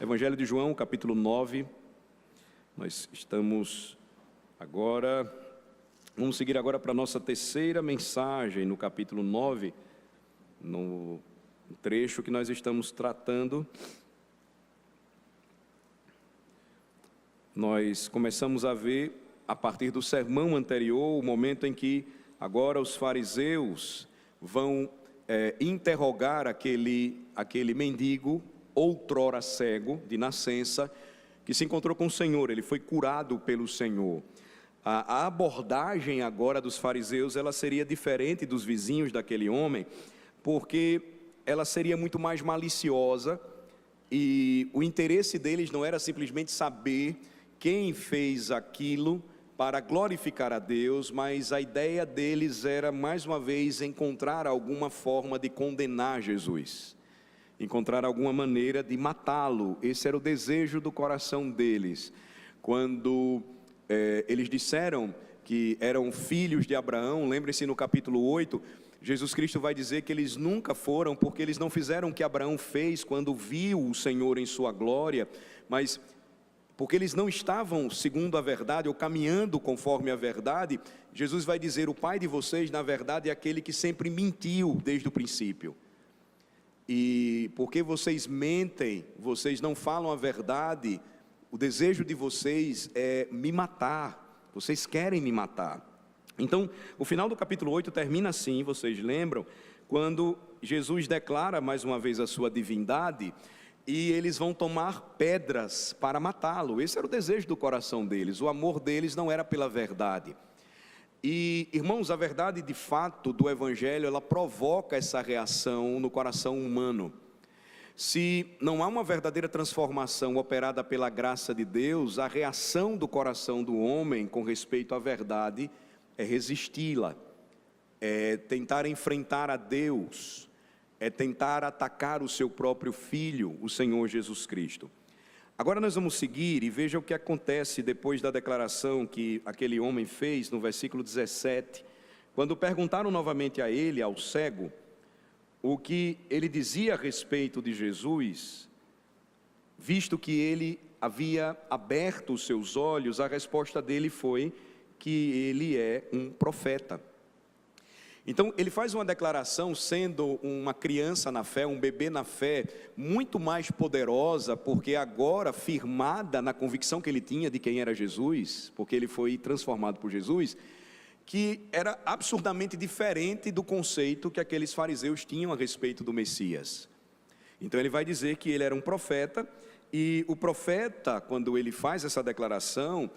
Evangelho de João, capítulo 9, nós estamos agora, vamos seguir agora para a nossa terceira mensagem no capítulo 9, no trecho que nós estamos tratando. Nós começamos a ver, a partir do sermão anterior, o momento em que agora os fariseus vão interrogar aquele mendigo, outrora cego de nascença, que se encontrou com o Senhor. Ele foi curado pelo Senhor. A abordagem agora dos fariseus, ela seria diferente dos vizinhos daquele homem, porque ela seria muito mais maliciosa, e o interesse deles não era simplesmente saber quem fez aquilo para glorificar a Deus, mas a ideia deles era, mais uma vez, encontrar alguma forma de condenar Jesus, encontrar alguma maneira de matá-lo. Esse era o desejo do coração deles. Quando eles disseram que eram filhos de Abraão, lembre-se, no capítulo 8, Jesus Cristo vai dizer que eles nunca foram, porque eles não fizeram o que Abraão fez quando viu o Senhor em sua glória, mas porque eles não estavam segundo a verdade, ou caminhando conforme a verdade. Jesus vai dizer: o pai de vocês, na verdade, é aquele que sempre mentiu desde o princípio. E porque vocês mentem, vocês não falam a verdade, o desejo de vocês é me matar, vocês querem me matar. Então, o final do capítulo 8 termina assim, vocês lembram, quando Jesus declara mais uma vez a sua divindade, e eles vão tomar pedras para matá-lo. Esse era o desejo do coração deles, o amor deles não era pela verdade. E, irmãos, a verdade de fato do Evangelho, ela provoca essa reação no coração humano. Se não há uma verdadeira transformação operada pela graça de Deus, a reação do coração do homem com respeito à verdade é resisti-la, é tentar enfrentar a Deus, é tentar atacar o seu próprio Filho, o Senhor Jesus Cristo. Agora nós vamos seguir e veja o que acontece depois da declaração que aquele homem fez no versículo 17. Quando perguntaram novamente a ele, ao cego, o que ele dizia a respeito de Jesus, visto que ele havia aberto os seus olhos, a resposta dele foi que ele é um profeta. Então, ele faz uma declaração, sendo uma criança na fé, um bebê na fé, muito mais poderosa, porque agora firmada na convicção que ele tinha de quem era Jesus, porque ele foi transformado por Jesus, que era absurdamente diferente do conceito que aqueles fariseus tinham a respeito do Messias. Então, ele vai dizer que ele era um profeta, e o profeta, quando ele faz essa declaração,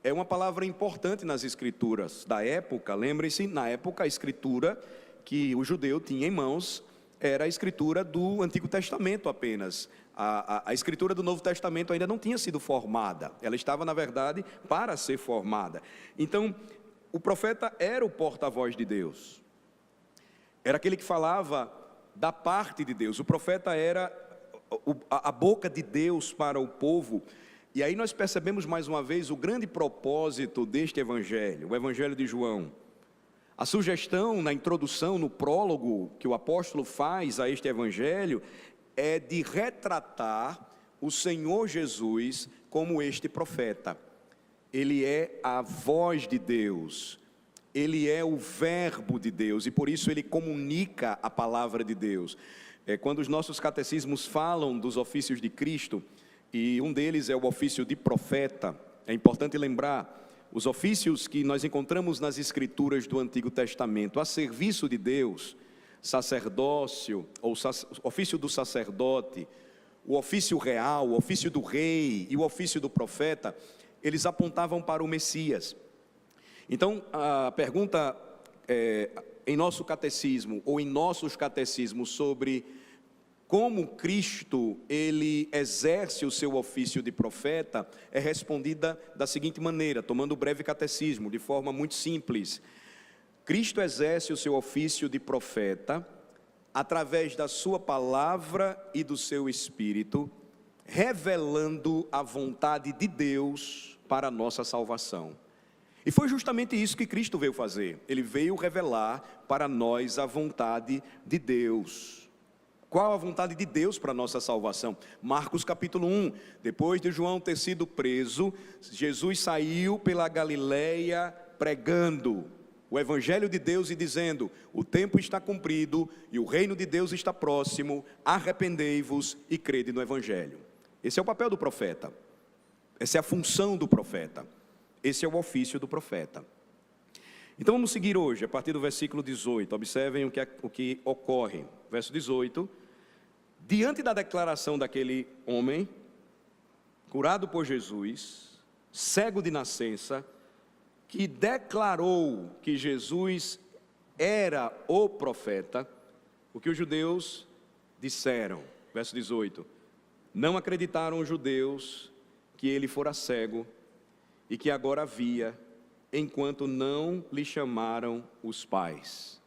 é uma palavra importante nas escrituras da época. Lembrem-se, na época a escritura que o judeu tinha em mãos era a escritura do Antigo Testamento apenas. A escritura do Novo Testamento ainda não tinha sido formada, ela estava, na verdade, para ser formada. Então, o profeta era o porta-voz de Deus, era aquele que falava da parte de Deus. O profeta era a boca de Deus para o povo. E aí nós percebemos mais uma vez o grande propósito deste evangelho, o evangelho de João. A sugestão na introdução, no prólogo que o apóstolo faz a este evangelho, é de retratar o Senhor Jesus como este profeta. Ele é a voz de Deus, ele é o verbo de Deus, e por isso ele comunica a palavra de Deus. Quando os nossos catecismos falam dos ofícios de Cristo, e um deles é o ofício de profeta, é importante lembrar, os ofícios que nós encontramos nas escrituras do Antigo Testamento, a serviço de Deus, sacerdócio, ou ofício do sacerdote, o ofício real, o ofício do rei e o ofício do profeta, eles apontavam para o Messias. Então, a pergunta em nosso catecismo, ou em nossos catecismos, sobre como Cristo, ele exerce o seu ofício de profeta, é respondida da seguinte maneira, tomando o breve catecismo, de forma muito simples. Cristo exerce o seu ofício de profeta, através da sua palavra e do seu Espírito, revelando a vontade de Deus para a nossa salvação. E foi justamente isso que Cristo veio fazer. Ele veio revelar para nós a vontade de Deus. Qual a vontade de Deus para a nossa salvação? Marcos capítulo 1, depois de João ter sido preso, Jesus saiu pela Galileia pregando o Evangelho de Deus e dizendo: o tempo está cumprido e o reino de Deus está próximo, arrependei-vos e crede no Evangelho. Esse é o papel do profeta, essa é a função do profeta, esse é o ofício do profeta. Então vamos seguir hoje, a partir do versículo 18, observem o que ocorre. Verso 18, diante da declaração daquele homem, curado por Jesus, cego de nascença, que declarou que Jesus era o profeta, o que os judeus disseram, verso 18, não acreditaram os judeus que ele fora cego e que agora via, enquanto não lhe chamaram os pais.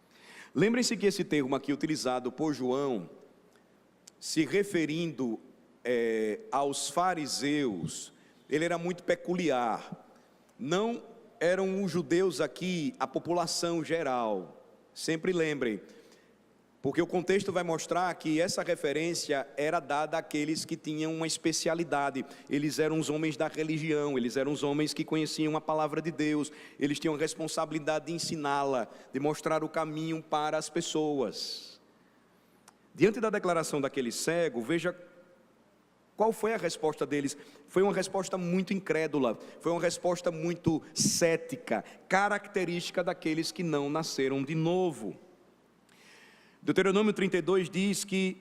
Lembrem-se que esse termo aqui utilizado por João, se referindo aos fariseus, ele era muito peculiar. Não eram os judeus aqui a população geral, sempre lembrem, porque o contexto vai mostrar que essa referência era dada àqueles que tinham uma especialidade. Eles eram os homens da religião, eles eram os homens que conheciam a palavra de Deus, eles tinham a responsabilidade de ensiná-la, de mostrar o caminho para as pessoas. Diante da declaração daquele cego, veja qual foi a resposta deles. Foi uma resposta muito incrédula, foi uma resposta muito cética, característica daqueles que não nasceram de novo. Deuteronômio 32 diz que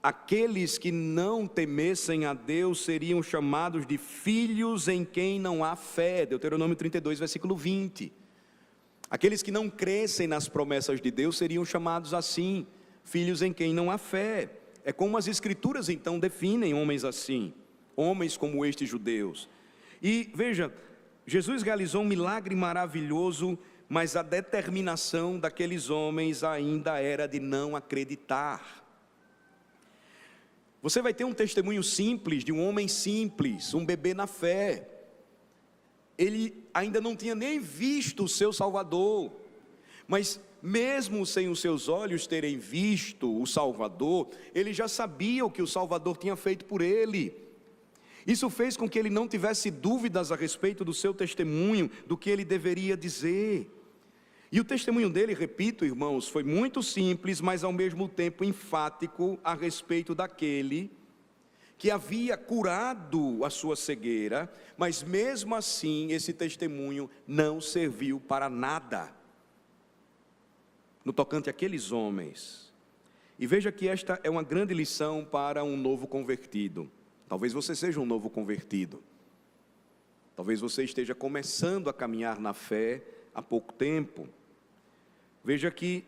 aqueles que não temessem a Deus seriam chamados de filhos em quem não há fé. Deuteronômio 32, versículo 20. Aqueles que não crescem nas promessas de Deus seriam chamados assim, filhos em quem não há fé. É como as escrituras então definem homens assim, homens como estes judeus. E veja, Jesus realizou um milagre maravilhoso, mas a determinação daqueles homens ainda era de não acreditar. Você vai ter um testemunho simples, de um homem simples, um bebê na fé. Ele ainda não tinha nem visto o seu Salvador, mas mesmo sem os seus olhos terem visto o Salvador, ele já sabia o que o Salvador tinha feito por ele. Isso fez com que ele não tivesse dúvidas a respeito do seu testemunho, do que ele deveria dizer. E o testemunho dele, repito, irmãos, foi muito simples, mas ao mesmo tempo enfático a respeito daquele que havia curado a sua cegueira, mas mesmo assim esse testemunho não serviu para nada no tocante àqueles homens. E veja que esta é uma grande lição para um novo convertido. Talvez você seja um novo convertido, talvez você esteja começando a caminhar na fé há pouco tempo. Veja que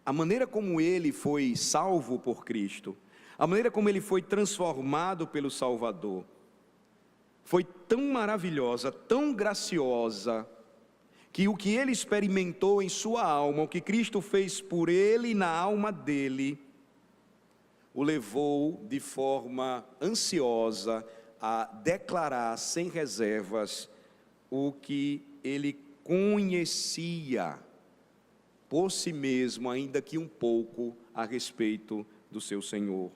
a maneira como ele foi salvo por Cristo, a maneira como ele foi transformado pelo Salvador, foi tão maravilhosa, tão graciosa, que o que ele experimentou em sua alma, o que Cristo fez por ele na alma dele, o levou de forma ansiosa a declarar sem reservas o que ele conhecia por si mesmo, ainda que um pouco, a respeito do seu Senhor.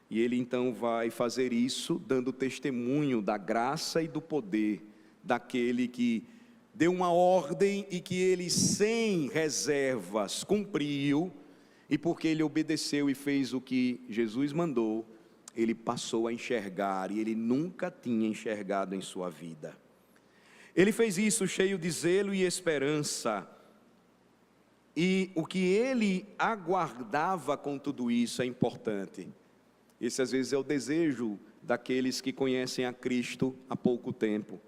E ele então vai fazer isso dando testemunho da graça e do poder daquele que deu uma ordem e que ele sem reservas cumpriu, e porque ele obedeceu e fez o que Jesus mandou, ele passou a enxergar, e ele nunca tinha enxergado em sua vida. Ele fez isso cheio de zelo e esperança, e o que ele aguardava com tudo isso é importante. Esse às vezes é o desejo daqueles que conhecem a Cristo há pouco tempo,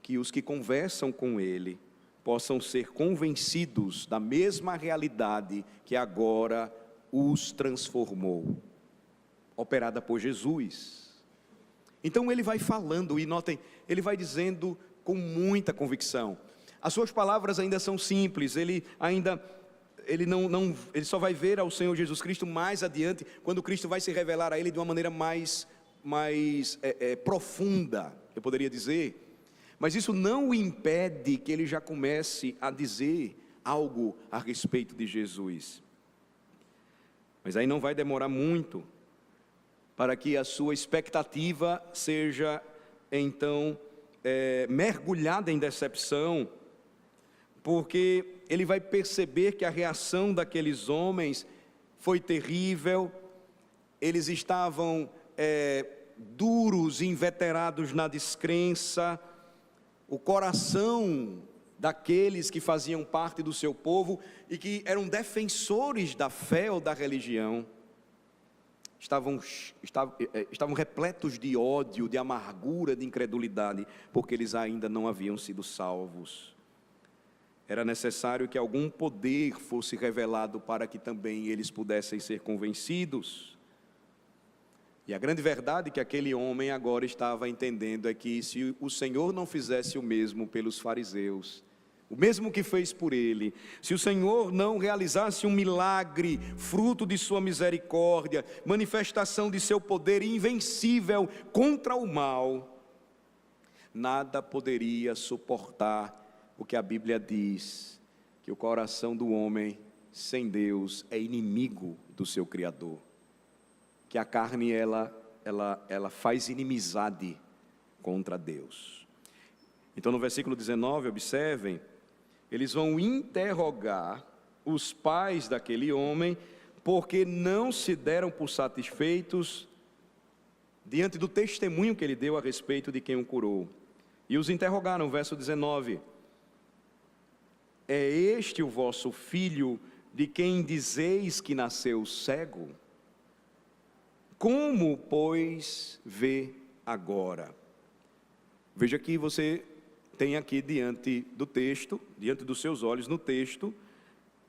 que os que conversam com ele possam ser convencidos da mesma realidade que agora os transformou, operada por Jesus. Então ele vai falando, e notem, ele vai dizendo com muita convicção. As suas palavras ainda são simples, ele só vai ver ao Senhor Jesus Cristo mais adiante, quando Cristo vai se revelar a ele de uma maneira mais profunda, eu poderia dizer. Mas isso não o impede que ele já comece a dizer algo a respeito de Jesus. Mas aí não vai demorar muito para que a sua expectativa seja então mergulhada em decepção, porque ele vai perceber que a reação daqueles homens foi terrível. Eles estavam duros, inveterados na descrença. O coração daqueles que faziam parte do seu povo e que eram defensores da fé ou da religião, estavam repletos de ódio, de amargura, de incredulidade, porque eles ainda não haviam sido salvos. Era necessário que algum poder fosse revelado para que também eles pudessem ser convencidos. E a grande verdade que aquele homem agora estava entendendo é que se o Senhor não fizesse o mesmo pelos fariseus, o mesmo que fez por ele, se o Senhor não realizasse um milagre, fruto de sua misericórdia, manifestação de seu poder invencível contra o mal, nada poderia suportar o que a Bíblia diz, que o coração do homem sem Deus é inimigo do seu Criador, que a carne ela faz inimizade contra Deus. Então no versículo 19, observem, eles vão interrogar os pais daquele homem, porque não se deram por satisfeitos diante do testemunho que ele deu a respeito de quem o curou. E os interrogaram, verso 19: é este o vosso filho, de quem dizeis que nasceu cego? Como, pois, vê agora? Veja que você tem aqui diante do texto, diante dos seus olhos no texto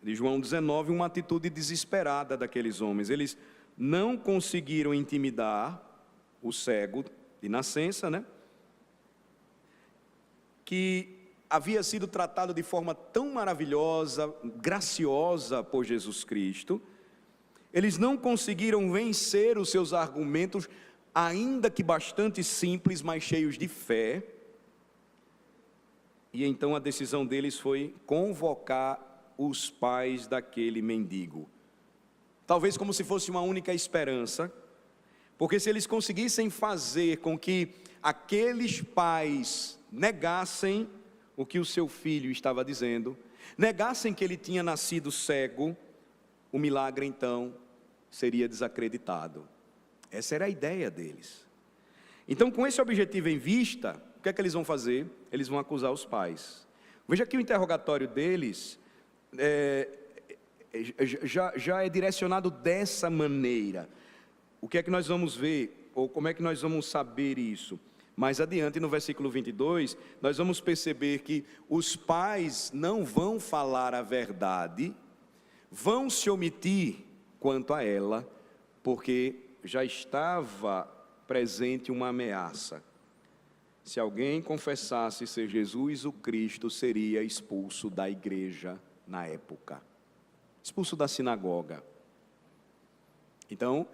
de João 19, uma atitude desesperada daqueles homens. Eles não conseguiram intimidar o cego de nascença, né? Que havia sido tratado de forma tão maravilhosa, graciosa por Jesus Cristo. Eles não conseguiram vencer os seus argumentos, ainda que bastante simples, mas cheios de fé. E então a decisão deles foi convocar os pais daquele mendigo. Talvez como se fosse uma única esperança, porque se eles conseguissem fazer com que aqueles pais negassem o que o seu filho estava dizendo, negassem que ele tinha nascido cego, o milagre então seria desacreditado. Essa era a ideia deles. Então, com esse objetivo em vista, o que é que eles vão fazer? Eles vão acusar os pais. Veja que o interrogatório deles já é direcionado dessa maneira. O que é que nós vamos ver? Ou como é que nós vamos saber isso? Mais adiante, no versículo 22, nós vamos perceber que os pais não vão falar a verdade, vão se omitir quanto a ela, porque já estava presente uma ameaça. Se alguém confessasse ser Jesus o Cristo, seria expulso da igreja na época, expulso da sinagoga. Então,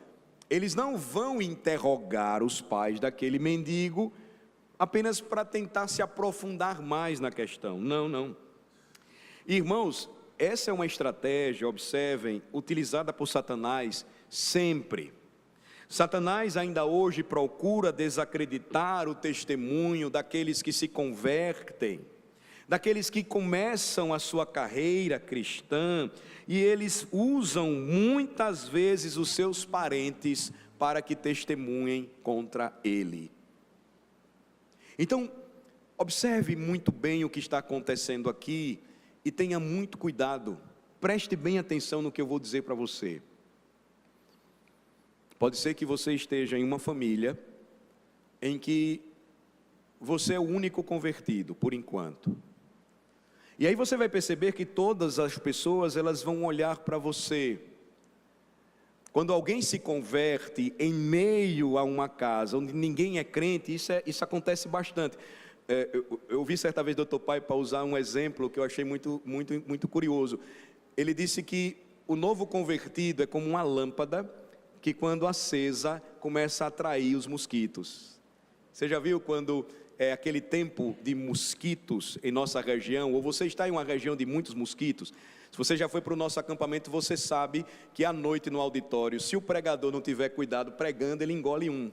eles não vão interrogar os pais daquele mendigo apenas para tentar se aprofundar mais na questão. Não. Irmãos, essa é uma estratégia, observem, utilizada por Satanás sempre. Satanás ainda hoje procura desacreditar o testemunho daqueles que se convertem, daqueles que começam a sua carreira cristã, e eles usam muitas vezes os seus parentes para que testemunhem contra ele. Então, observe muito bem o que está acontecendo aqui e tenha muito cuidado, preste bem atenção no que eu vou dizer para você. Pode ser que você esteja em uma família em que você é o único convertido, por enquanto. E aí você vai perceber que todas as pessoas, elas vão olhar para você. Quando alguém se converte em meio a uma casa onde ninguém é crente, isso acontece bastante. Eu vi certa vez o Dr. Paipa usar um exemplo que eu achei muito curioso. Ele disse que o novo convertido é como uma lâmpada que, quando acesa, começa a atrair os mosquitos. Você já viu quando é aquele tempo de mosquitos em nossa região, ou você está em uma região de muitos mosquitos, se você já foi para o nosso acampamento, você sabe que à noite no auditório, se o pregador não tiver cuidado pregando, ele engole um,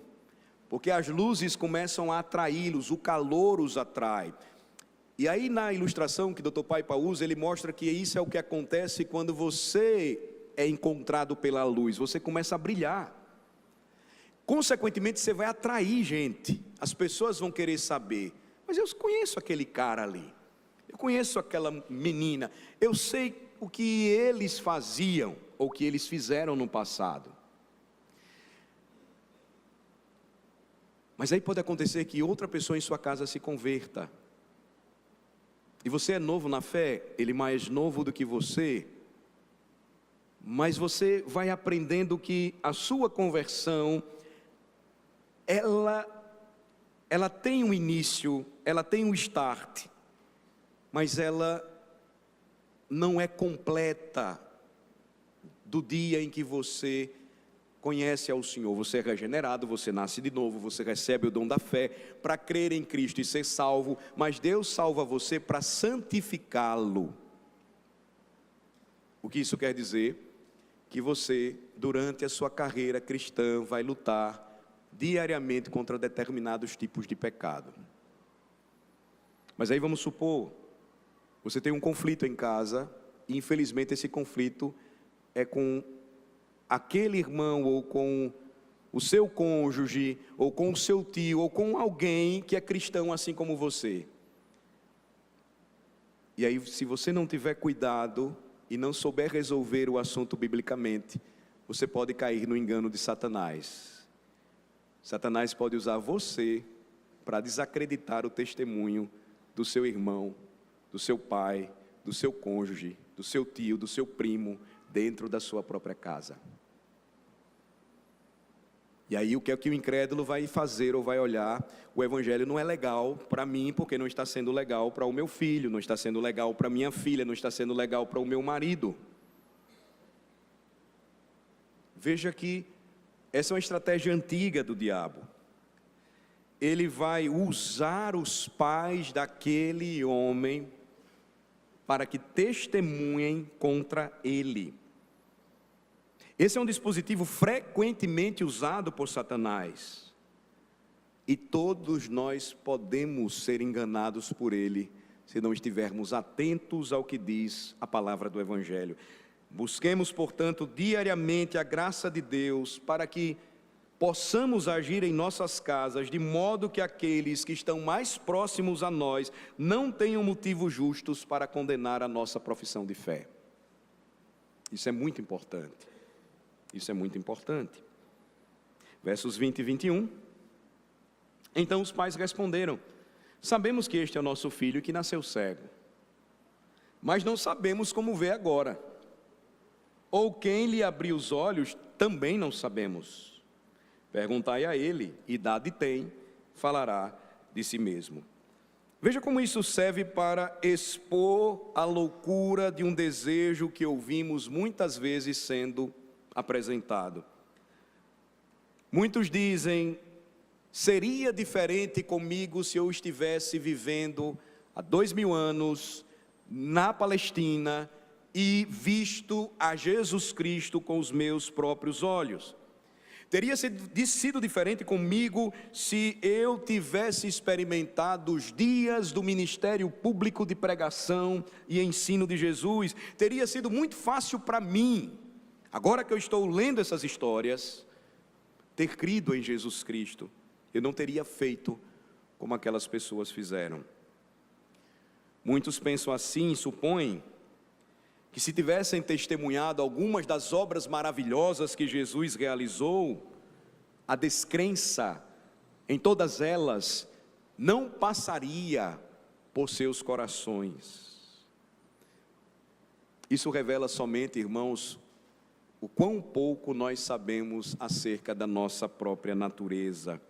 porque as luzes começam a atraí-los, o calor os atrai. E aí na ilustração que o Dr. Paipa usa, ele mostra que isso é o que acontece quando você é encontrado pela luz, você começa a brilhar. Consequentemente, você vai atrair gente, as pessoas vão querer saber, mas eu conheço aquele cara ali, eu conheço aquela menina, eu sei o que eles faziam, ou o que eles fizeram no passado. Mas aí pode acontecer que outra pessoa em sua casa se converta, e você é novo na fé, ele mais novo do que você, mas você vai aprendendo que a sua conversão, ela tem um início, ela tem um start, mas ela não é completa do dia em que você conhece ao Senhor. Você é regenerado, você nasce de novo, você recebe o dom da fé para crer em Cristo e ser salvo, mas Deus salva você para santificá-lo. O que isso quer dizer? Que você, durante a sua carreira cristã, vai lutar diariamente contra determinados tipos de pecado. Mas aí vamos supor, você tem um conflito em casa, e infelizmente esse conflito é com aquele irmão, ou com o seu cônjuge, ou com o seu tio, ou com alguém que é cristão assim como você. E aí, se você não tiver cuidado e não souber resolver o assunto biblicamente, você pode cair no engano de Satanás. Satanás pode usar você para desacreditar o testemunho do seu irmão, do seu pai, do seu cônjuge, do seu tio, do seu primo, dentro da sua própria casa. E aí o que é que o incrédulo vai fazer ou vai olhar? O evangelho não é legal para mim, porque não está sendo legal para o meu filho, não está sendo legal para minha filha, não está sendo legal para o meu marido. Veja que essa é uma estratégia antiga do diabo. Ele vai usar os pais daquele homem para que testemunhem contra ele. Esse é um dispositivo frequentemente usado por Satanás. E todos nós podemos ser enganados por ele, se não estivermos atentos ao que diz a palavra do Evangelho. Busquemos, portanto, diariamente a graça de Deus, para que possamos agir em nossas casas, de modo que aqueles que estão mais próximos a nós, não tenham motivos justos para condenar a nossa profissão de fé. Isso é muito importante. Isso é muito importante. Versos 20 e 21. Então os pais responderam: sabemos que este é o nosso filho que nasceu cego, mas não sabemos como vê agora. Ou quem lhe abriu os olhos, também não sabemos. Perguntai a ele, idade tem, falará de si mesmo. Veja como isso serve para expor a loucura de um desejo que ouvimos muitas vezes sendo apresentado. Muitos dizem: seria diferente comigo se eu estivesse vivendo há 2000 anos na Palestina e visto a Jesus Cristo com os meus próprios olhos. Teria sido diferente comigo se eu tivesse experimentado os dias do ministério público de pregação e ensino de Jesus. Teria sido muito fácil para mim, agora que eu estou lendo essas histórias, ter crido em Jesus Cristo. Eu não teria feito como aquelas pessoas fizeram. Muitos pensam assim, supõem que se tivessem testemunhado algumas das obras maravilhosas que Jesus realizou, a descrença em todas elas não passaria por seus corações. Isso revela somente, irmãos, o quão pouco nós sabemos acerca da nossa própria natureza.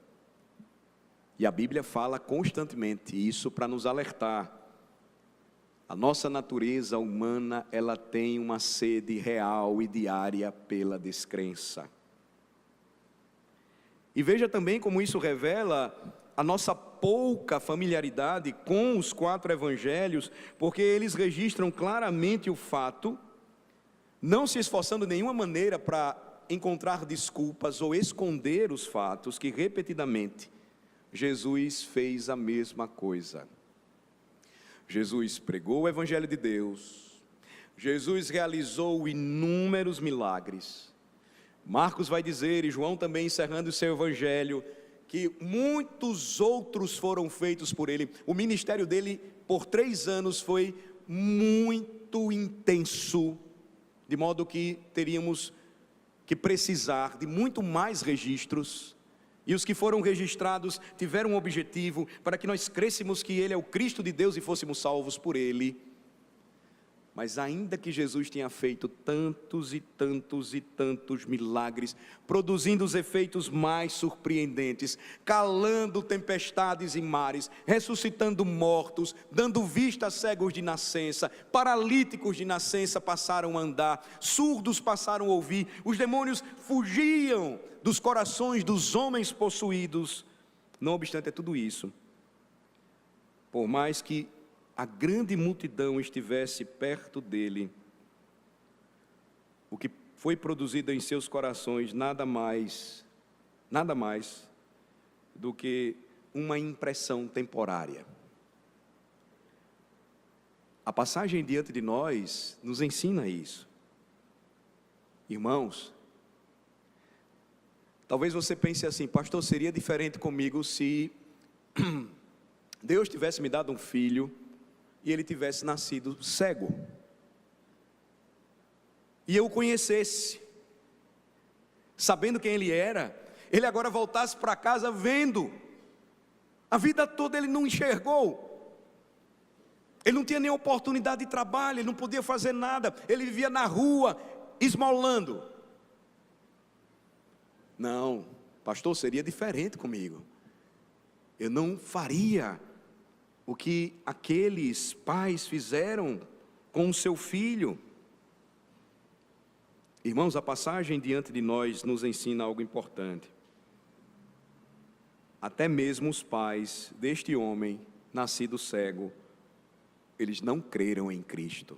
E a Bíblia fala constantemente isso para nos alertar. A nossa natureza humana, ela tem uma sede real e diária pela descrença. E veja também como isso revela a nossa pouca familiaridade com os 4 evangelhos, porque eles registram claramente o fato, não se esforçando de nenhuma maneira para encontrar desculpas ou esconder os fatos, que repetidamente Jesus fez a mesma coisa. Jesus pregou o evangelho de Deus, Jesus realizou inúmeros milagres. Marcos vai dizer, e João também encerrando o seu evangelho, que muitos outros foram feitos por ele. O ministério dele por 3 anos foi muito intenso, de modo que teríamos que precisar de muito mais registros, e os que foram registrados tiveram um objetivo, para que nós crêssemos que ele é o Cristo de Deus e fôssemos salvos por ele. Mas ainda que Jesus tenha feito tantos e tantos e tantos milagres, produzindo os efeitos mais surpreendentes, calando tempestades e mares, ressuscitando mortos, dando vista a cegos de nascença, paralíticos de nascença passaram a andar, surdos passaram a ouvir, os demônios fugiam dos corações dos homens possuídos. Não obstante tudo isso, por mais que a grande multidão estivesse perto dele, o que foi produzido em seus corações nada mais do que uma impressão temporária. A passagem diante de nós nos ensina isso. Irmãos, talvez você pense assim: pastor, seria diferente comigo se Deus tivesse me dado um filho e ele tivesse nascido cego, e eu o conhecesse, sabendo quem ele era, ele agora voltasse para casa vendo. A vida toda ele não enxergou, ele não tinha nem oportunidade de trabalho, ele não podia fazer nada, ele vivia na rua, esmolando. Não, pastor, seria diferente comigo. Eu não faria o que aqueles pais fizeram com o seu filho. Irmãos, a passagem diante de nós nos ensina algo importante. Até mesmo os pais deste homem nascido cego, eles não creram em Cristo.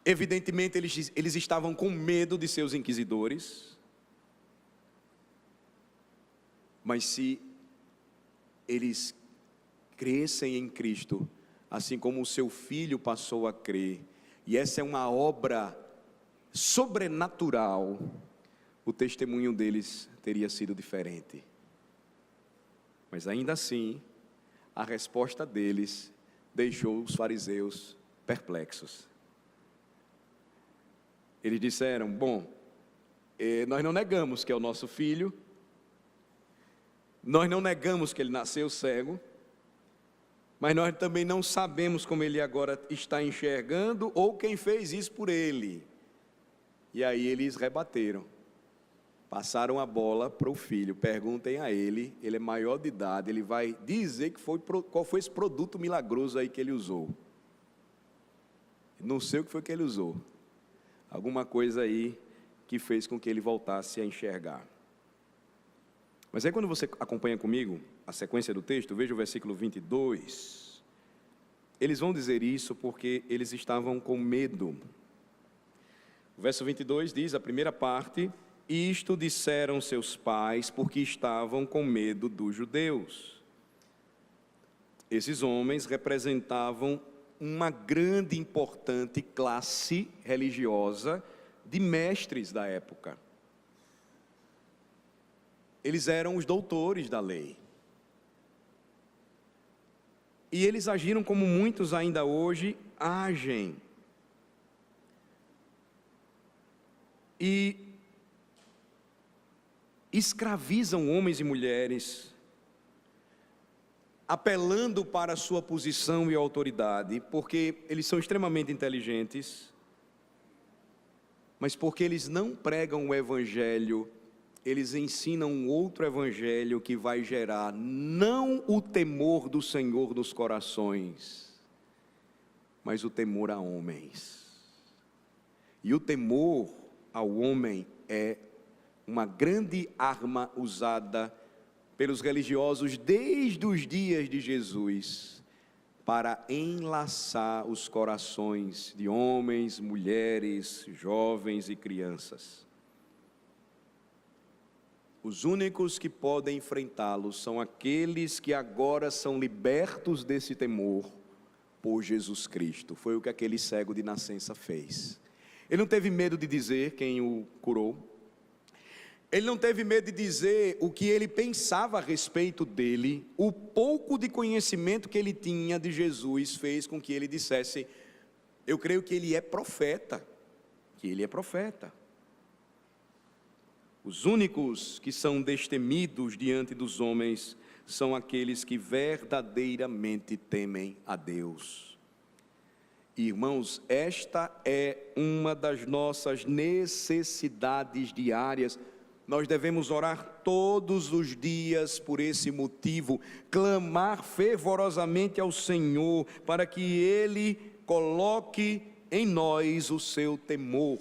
Evidentemente eles estavam com medo de seus inquisidores, mas se eles crescem em Cristo, assim como o seu filho passou a crer, e essa é uma obra sobrenatural, o testemunho deles teria sido diferente. Mas ainda assim, a resposta deles deixou os fariseus perplexos. Eles disseram: bom, nós não negamos que é o nosso filho, nós não negamos que ele nasceu cego, mas nós também não sabemos como ele agora está enxergando, ou quem fez isso por ele. E aí eles rebateram, passaram a bola para o filho. Perguntem a ele, ele é maior de idade, ele vai dizer qual foi esse produto milagroso aí que ele usou. Não sei o que foi que ele usou, alguma coisa aí que fez com que ele voltasse a enxergar. Mas aí quando você acompanha comigo a sequência do texto, veja o versículo 22. Eles vão dizer isso porque eles estavam com medo. O verso 22 diz, a primeira parte: isto disseram seus pais porque estavam com medo dos judeus. Esses homens representavam uma grande e importante classe religiosa de mestres da época. Eles eram os doutores da lei. E eles agiram como muitos ainda hoje agem. E escravizam homens e mulheres, apelando para a sua posição e autoridade, porque eles são extremamente inteligentes, mas porque eles não pregam o evangelho, eles ensinam um outro evangelho que vai gerar não o temor do Senhor nos corações, mas o temor a homens. E o temor ao homem é uma grande arma usada pelos religiosos desde os dias de Jesus, para enlaçar os corações de homens, mulheres, jovens e crianças. Os únicos que podem enfrentá-los são aqueles que agora são libertos desse temor por Jesus Cristo. Foi o que aquele cego de nascença fez. Ele não teve medo de dizer quem o curou. Ele não teve medo de dizer o que ele pensava a respeito dele. O pouco de conhecimento que ele tinha de Jesus fez com que ele dissesse: eu creio que ele é profeta. Que ele é profeta. Os únicos que são destemidos diante dos homens são aqueles que verdadeiramente temem a Deus. Irmãos, esta é uma das nossas necessidades diárias. Nós devemos orar todos os dias por esse motivo, clamar fervorosamente ao Senhor para que Ele coloque em nós o seu temor.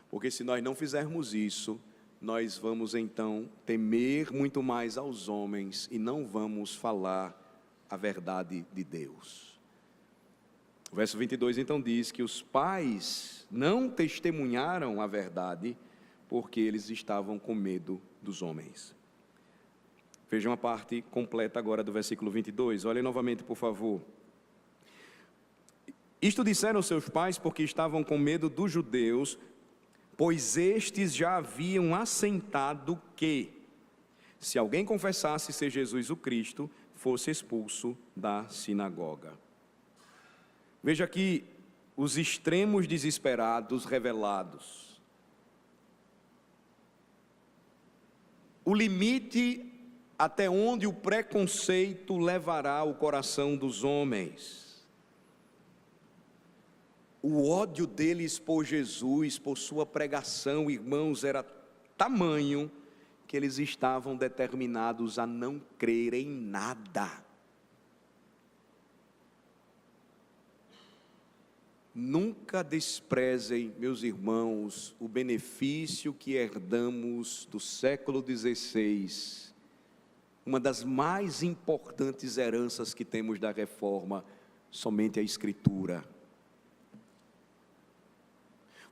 Porque se nós não fizermos isso, nós vamos então temer muito mais aos homens e não vamos falar a verdade de Deus. O verso 22 então diz que os pais não testemunharam a verdade porque eles estavam com medo dos homens. Vejam a parte completa agora do versículo 22, olhem novamente por favor. Isto disseram seus pais porque estavam com medo dos judeus, pois estes já haviam assentado que, se alguém confessasse ser Jesus o Cristo, fosse expulso da sinagoga. Veja aqui os extremos desesperados revelados. O limite até onde o preconceito levará o coração dos homens. O ódio deles por Jesus, por sua pregação, irmãos, era tamanho que eles estavam determinados a não crer em nada. Nunca desprezem, meus irmãos, o benefício que herdamos do século XVI, uma das mais importantes heranças que temos da Reforma, somente a Escritura.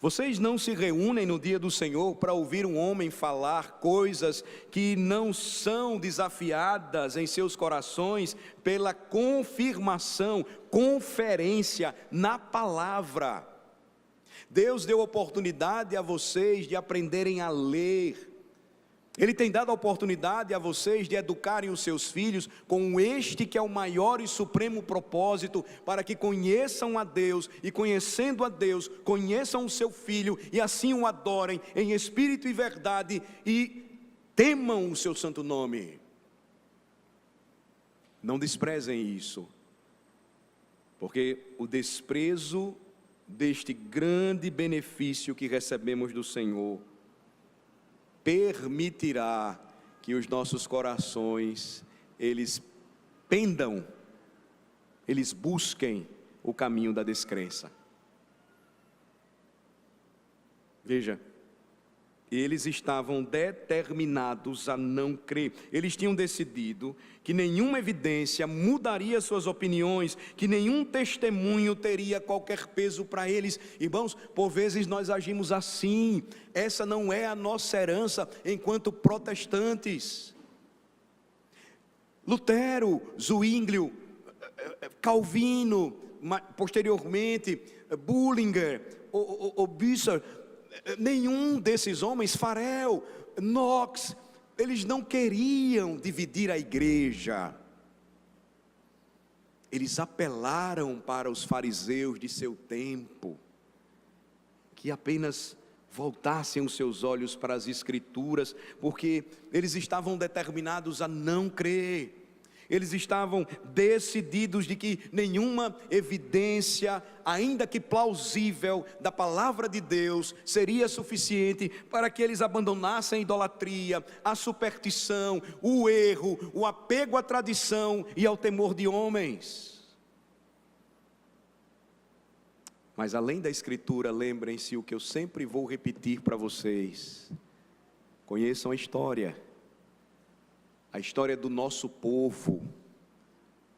Vocês não se reúnem no dia do Senhor para ouvir um homem falar coisas que não são desafiadas em seus corações pela confirmação, conferência na palavra. Deus deu oportunidade a vocês de aprenderem a ler. Ele tem dado a oportunidade a vocês de educarem os seus filhos com este que é o maior e supremo propósito, para que conheçam a Deus e, conhecendo a Deus, conheçam o seu Filho e assim o adorem em espírito e verdade e temam o seu santo nome. Não desprezem isso, porque o desprezo deste grande benefício que recebemos do Senhor permitirá que os nossos corações, eles pendam, eles busquem o caminho da descrença. Veja, eles estavam determinados a não crer. Eles tinham decidido que nenhuma evidência mudaria suas opiniões, que nenhum testemunho teria qualquer peso para eles. Irmãos, por vezes nós agimos assim. Essa não é a nossa herança enquanto protestantes. Lutero, Zwinglio, Calvino, posteriormente Bullinger, o Büsser, nenhum desses homens, Farel, Knox, eles não queriam dividir a igreja. Eles apelaram para os fariseus de seu tempo, que apenas voltassem os seus olhos para as Escrituras, porque eles estavam determinados a não crer. Eles estavam decididos de que nenhuma evidência, ainda que plausível, da palavra de Deus seria suficiente para que eles abandonassem a idolatria, a superstição, o erro, o apego à tradição e ao temor de homens. Mas além da Escritura, lembrem-se o que eu sempre vou repetir para vocês: conheçam a história. a história do nosso povo,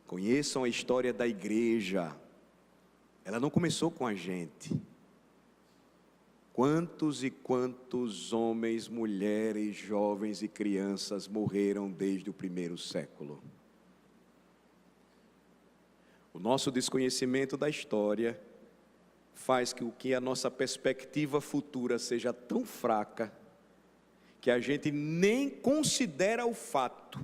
conheçam a história da igreja. Ela não começou com a gente. Quantos e quantos homens, mulheres, jovens e crianças morreram desde o primeiro século? O nosso desconhecimento da história faz com que a nossa perspectiva futura seja tão fraca que a gente nem considera o fato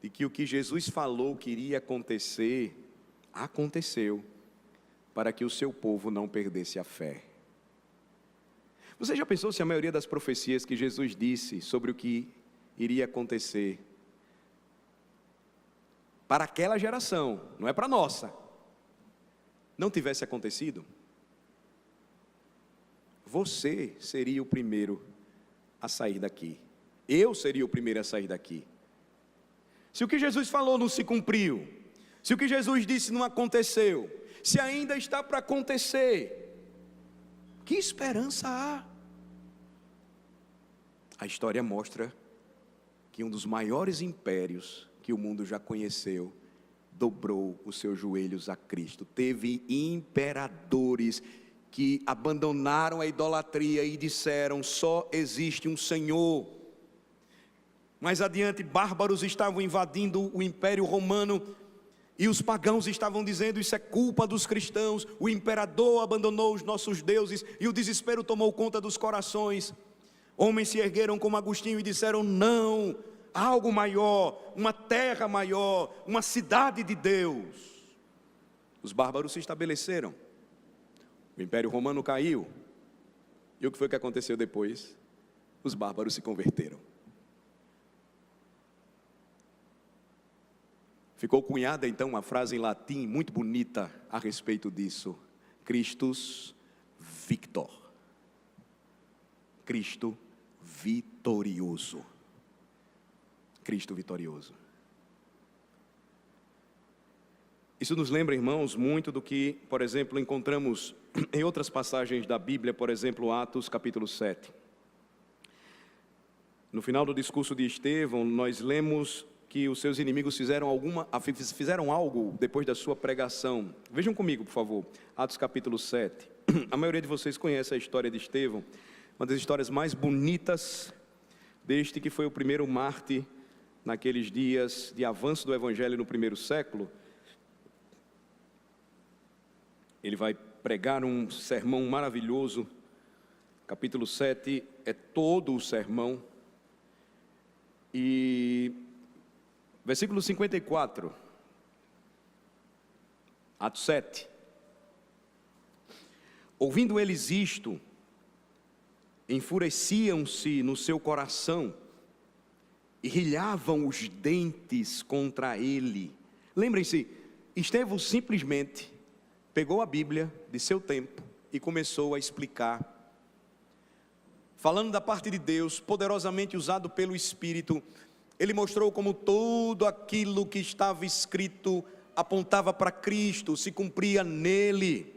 de que o que Jesus falou que iria acontecer, aconteceu, para que o seu povo não perdesse a fé. Você já pensou se a maioria das profecias que Jesus disse sobre o que iria acontecer para aquela geração, não é para a nossa, não tivesse acontecido? Você seria o primeiro a sair daqui. Eu seria o primeiro a sair daqui. Se o que Jesus falou não se cumpriu, se o que Jesus disse não aconteceu, se ainda está para acontecer, que esperança há? A história mostra que um dos maiores impérios que o mundo já conheceu dobrou os seus joelhos a Cristo. Teve imperadores que abandonaram a idolatria e disseram: só existe um Senhor. Mais adiante, bárbaros estavam invadindo o Império Romano e os pagãos estavam dizendo: isso é culpa dos cristãos, o imperador abandonou os nossos deuses, e o desespero tomou conta dos corações. Homens se ergueram como Agostinho e disseram: não, algo maior, uma terra maior, uma cidade de Deus. Os bárbaros se estabeleceram, o Império Romano caiu, e o que foi que aconteceu depois? Os bárbaros se converteram. Ficou cunhada então uma frase em latim muito bonita a respeito disso: Christus Victor. Cristo vitorioso. Cristo vitorioso. Isso nos lembra, irmãos, muito do que, por exemplo, encontramos em outras passagens da Bíblia, por exemplo, Atos capítulo 7. No final do discurso de Estevão, nós lemos que os seus inimigos fizeram algo depois da sua pregação. Vejam comigo, por favor, Atos capítulo 7. A maioria de vocês conhece a história de Estevão, uma das histórias mais bonitas, desde que foi o primeiro mártir naqueles dias de avanço do Evangelho no primeiro século. Ele vai pregar um sermão maravilhoso. Capítulo 7 é todo o sermão. E versículo 54, Atos 7. Ouvindo eles isto, enfureciam-se no seu coração e rilhavam os dentes contra ele. Lembrem-se, Estevão simplesmente pegou a Bíblia de seu tempo e começou a explicar, falando da parte de Deus, poderosamente usado pelo Espírito. Ele mostrou como tudo aquilo que estava escrito apontava para Cristo, se cumpria nele.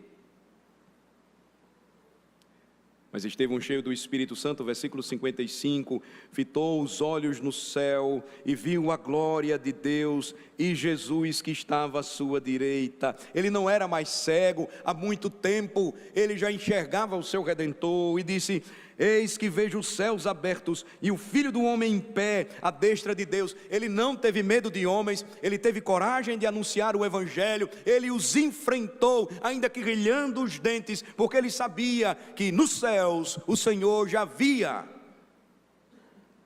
Mas Estevão, cheio do Espírito Santo, versículo 55, fitou os olhos no céu e viu a glória de Deus e Jesus que estava à sua direita. Ele não era mais cego, há muito tempo ele já enxergava o seu Redentor e disse: eis que vejo os céus abertos e o Filho do Homem em pé, à destra de Deus. Ele não teve medo de homens, ele teve coragem de anunciar o Evangelho, ele os enfrentou, ainda que rilhando os dentes, porque ele sabia que nos céus o Senhor já havia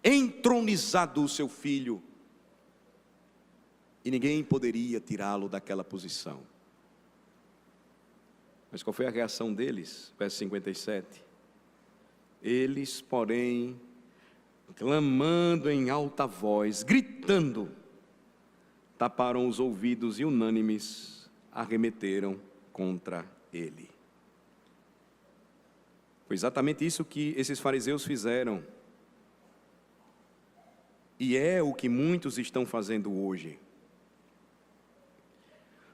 entronizado o seu Filho, e ninguém poderia tirá-lo daquela posição. Mas qual foi a reação deles? Verso 57. Eles, porém, clamando em alta voz, gritando, taparam os ouvidos e unânimes arremeteram contra ele. Foi exatamente isso que esses fariseus fizeram. E é o que muitos estão fazendo hoje.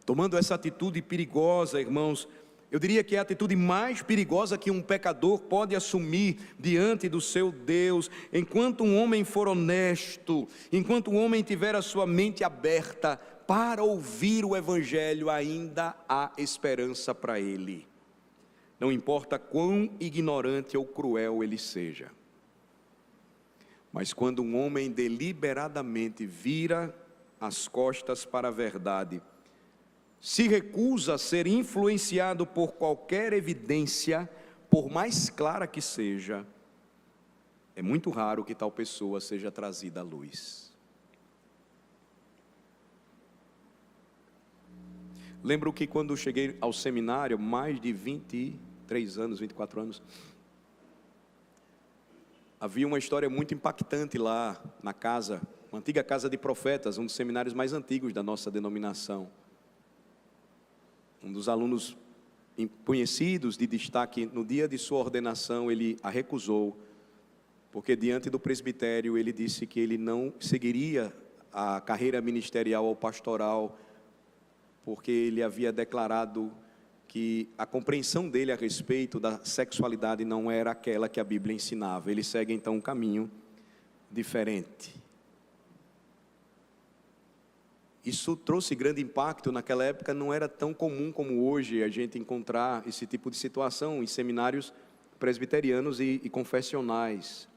Tomando essa atitude perigosa, irmãos, Eu diria que é a atitude mais perigosa que um pecador pode assumir diante do seu Deus. Enquanto um homem for honesto, enquanto um homem tiver a sua mente aberta para ouvir o Evangelho, ainda há esperança para ele. Não importa quão ignorante ou cruel ele seja. Mas quando um homem deliberadamente vira as costas para a verdade, se recusa a ser influenciado por qualquer evidência, por mais clara que seja, é muito raro que tal pessoa seja trazida à luz. Lembro que quando cheguei ao seminário, mais de 23 anos, 24 anos, havia uma história muito impactante lá na casa, uma antiga casa de profetas, um dos seminários mais antigos da nossa denominação. Um dos alunos conhecidos de destaque, no dia de sua ordenação, ele a recusou, porque diante do presbitério ele disse que ele não seguiria a carreira ministerial ou pastoral, porque ele havia declarado que a compreensão dele a respeito da sexualidade não era aquela que a Bíblia ensinava. Ele segue então um caminho diferente. Isso trouxe grande impacto. Naquela época não era tão comum como hoje a gente encontrar esse tipo de situação em seminários presbiterianos e confessionais.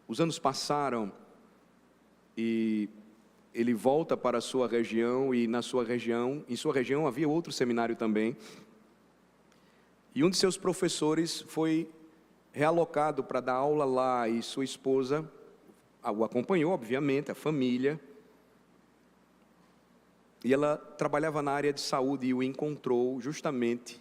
Os anos passaram e ele volta para a sua região, e em sua região havia outro seminário também. E um de seus professores foi realocado para dar aula lá, e sua esposa o acompanhou, obviamente, a família. E ela trabalhava na área de saúde e o encontrou justamente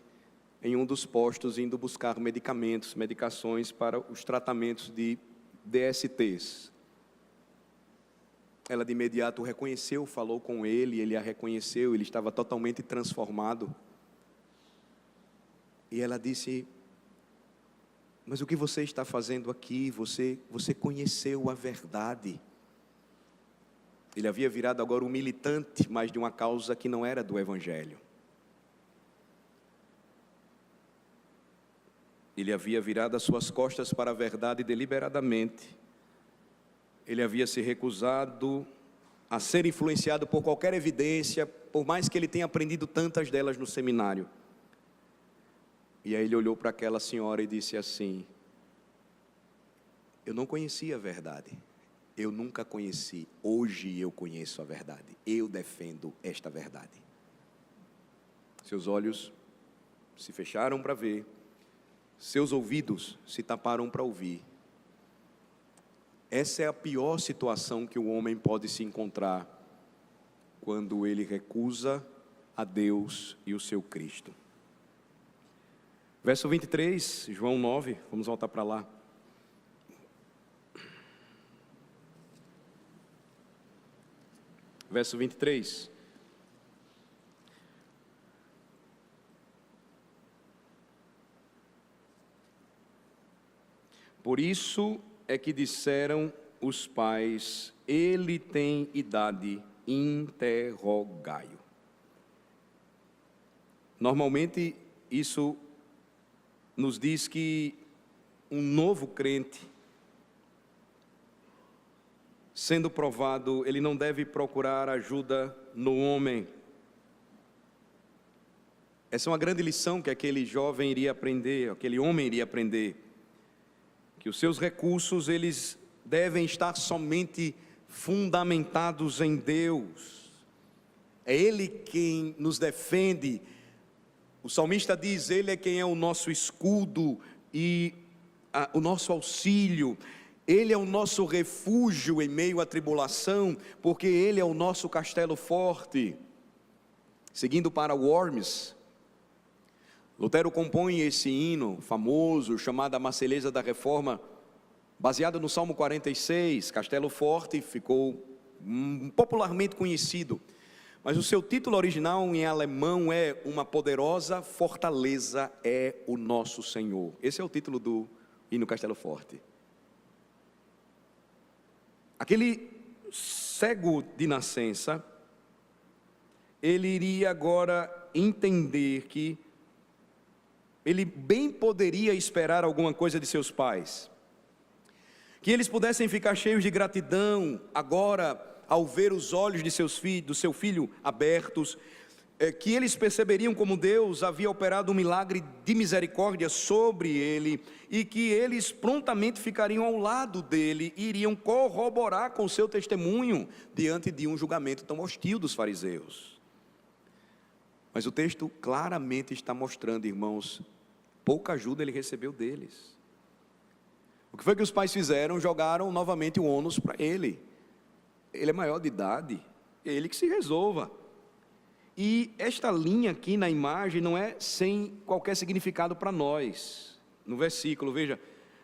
em um dos postos, indo buscar medicações para os tratamentos de DSTs. Ela de imediato o reconheceu, falou com ele, ele a reconheceu, ele estava totalmente transformado. E ela disse: mas o que você está fazendo aqui? Você conheceu a verdade. Ele havia virado agora um militante, mas de uma causa que não era do Evangelho. Ele havia virado as suas costas para a verdade deliberadamente. Ele havia se recusado a ser influenciado por qualquer evidência, por mais que ele tenha aprendido tantas delas no seminário. E aí ele olhou para aquela senhora e disse assim: eu não conhecia a verdade, eu nunca conheci, hoje eu conheço a verdade, eu defendo esta verdade. Seus olhos se fecharam para ver, seus ouvidos se taparam para ouvir. Essa é a pior situação que o homem pode se encontrar quando ele recusa a Deus e o seu Cristo. Verso 23, João 9, vamos voltar para lá. Verso 23. Por isso é que disseram os pais: ele tem idade, interrogai-o. Normalmente isso nos diz que um novo crente, sendo provado, ele não deve procurar ajuda no homem. Essa é uma grande lição que aquele jovem iria aprender, aquele homem iria aprender. Que os seus recursos, eles devem estar somente fundamentados em Deus. É Ele quem nos defende. O salmista diz: Ele é quem é o nosso escudo e o nosso auxílio. Ele é o nosso refúgio em meio à tribulação, porque Ele é o nosso castelo forte. Seguindo para Worms, Lutero compõe esse hino famoso, chamado A Marselhesa da Reforma, baseado no Salmo 46, Castelo Forte, ficou popularmente conhecido. Mas o seu título original em alemão é Uma Poderosa Fortaleza é o Nosso Senhor. Esse é o título do hino Castelo Forte. Aquele cego de nascença, ele iria agora entender que ele bem poderia esperar alguma coisa de seus pais, que eles pudessem ficar cheios de gratidão agora ao ver os olhos de do seu filho abertos, que eles perceberiam como Deus havia operado um milagre de misericórdia sobre ele, e que eles prontamente ficariam ao lado dele e iriam corroborar com o seu testemunho diante de um julgamento tão hostil dos fariseus. Mas o texto claramente está mostrando, irmãos, pouca ajuda ele recebeu deles. O que foi que os pais fizeram? Jogaram novamente o ônus para ele. Ele é maior de idade, é ele que se resolva. E esta linha aqui na imagem não é sem qualquer significado para nós. No versículo, veja,